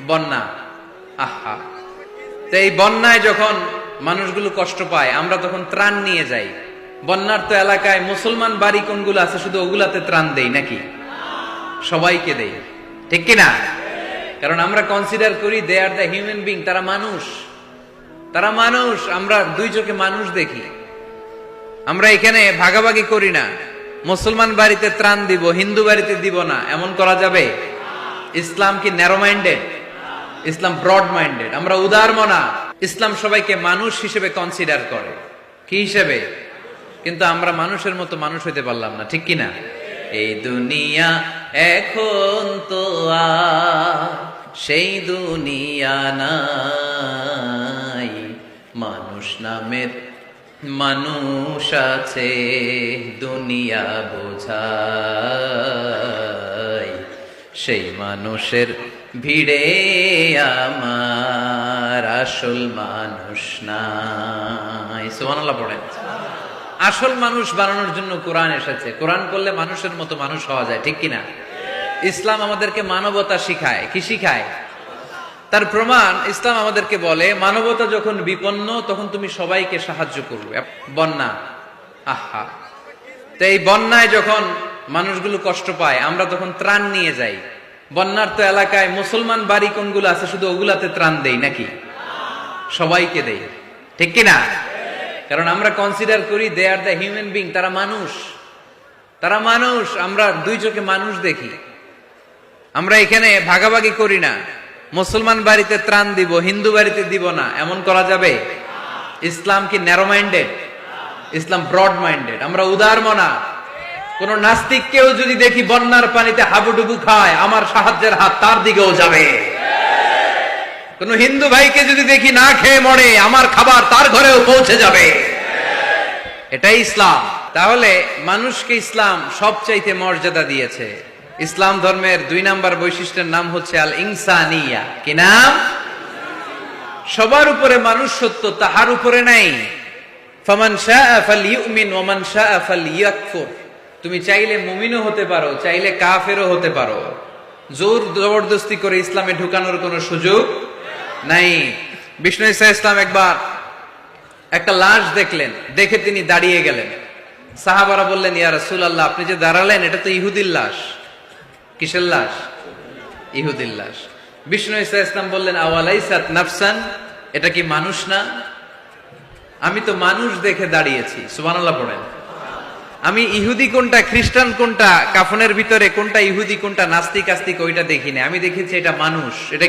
বন্যা। আহা, তো এই বন্যায় যখন মানুষগুলো কষ্ট পায় আমরা তখন ত্রাণ নিয়ে যাই। বন্যার তো এলাকায় মুসলমান বাড়ি কোনগুলো আছে শুধু ওগুলাতে ত্রাণ দেই নাকি? সবাইকে দেই, ঠিক কিনা? কারণ আমরা কনসিডার করি দে আর দ্য হিউম্যান বিং, তারা মানুষ, তারা মানুষ। আমরা দুই চোখে মানুষ দেখি। আমরা এখানে ভাগাভাগি করি না, মুসলমান বাড়িতে ত্রাণ দিব, হিন্দু বাড়িতে দিব না, এমন করা যাবে? ইসলাম কি ন্যারো মাইন্ডেড? ইসলাম ব্রড মাইন্ডেড। আমরা উদার মনা। ইসলাম সবাইকে মানুষ হিসেবে কনসিডার করে। কি হিসেবে? কিন্তু আমরা মানুষের মতো মানুষ হইতে পারলাম না, ঠিক কিনা? এই দুনিয়া এখন তো আর সেই দুনিয়া নাই, মানুষ নামের মানুষ আছে দুনিয়া বোঝায়, সেই মানুষের ভিড়ে আমার আসল মানুষ নাই। সুবহানাল্লাহ পড়েন। আসল মানুষ বানানোর জন্য কোরআন এসেছে। কোরআন করলে মানুষের মতো মানুষ হওয়া যায়, ঠিক কিনা? ইসলাম আমাদেরকে মানবতা শিখায়। কি শিখায়? তার প্রমাণ ইসলাম আমাদেরকে বলে মানবতা যখন বিপন্ন তখন তুমি সবাইকে সাহায্য করবে। বন্যা, আহা, তো এই বন্যায় যখন মানুষগুলো কষ্ট পায় আমরা তখন ত্রাণ নিয়ে যাই। বন্যার তো এলাকায় মুসলমান বাড়ি কোনগুলো আছে শুধু ওগুলাতে ত্রাণ দেই নাকি? সবাইকে দেই, ঠিক কিনা? কারণ আমরা কনসিডার করি দে আর দ্য হিউম্যান বিং, তারা মানুষ, তারা মানুষ। আমরা দুই চোখে মানুষ দেখি। আমরা এখানে ভাগাভাগি করি না, মুসলমান বাড়িতে ত্রাণ দিব, হিন্দু বাড়িতে দিব না, এমন করা যাবে? ইসলাম কি ন্যারো মাইন্ডেড? ইসলাম ব্রড মাইন্ডেড। আমরা উদার মনা। কোন নাস্তিককেও যদি দেখি বন্যার পানিতে হাবুডুবু খায়, আমার সাহায্যের হাত তার দিকেও যাবে। কোন হিন্দু ভাইকে যদি দেখি না খেয়ে মরে, আমার খাবার তার ঘরেও পৌঁছে যাবে। এটাই ইসলাম। তাহলে মানুষকে ইসলাম সবচাইতে মর্যাদা দিয়েছে। ইসলাম ধর্মের 2 নাম্বার বৈশিষ্ট্যের নাম হচ্ছে আল ইনসানিয়া। কি নাম? সবার উপরে মানুষ সত্য, তাহার উপরে নাই। ফামান শাআ ফালইউমিন ওয়া মান শাআ ফালইয়াকফুর। তুমি চাইলে মুমিনও হতে পারো, চাইলে কাফেরও হতে পারো। জোর জবরদস্তি করে ইসলামে ঢুকানোর কোনো সুযোগ নাই। বিষ্ণু ঈসা ইসলাম একবার একটা লাশ দেখলেন, দেখে তিনি দাঁড়িয়ে গেলেন। সাহাবারা বললেন, ইয়া রাসূলুল্লাহ, আপনি যে দাঁড়ালেন এটা তো ইহুদির লাশ। কিসের লাশ? ইহুদির লাশ। বিষ্ণু ঈসা ইসলাম বললেন, আওয়ালাইসাত নাফসান, এটা কি মানুষ না? আমি তো মানুষ দেখে দাঁড়িয়েছি। সুবহানাল্লাহ পড়েন। আমি ইহুদি কোনটা, খ্রিস্টান কোনটা, কাফনের ভিতরে কোনটা ইহুদি কোনটা নাস্তিক আস্তিক ওইটা দেখিনি। আমি দেখেছি এটা মানুষ। এটা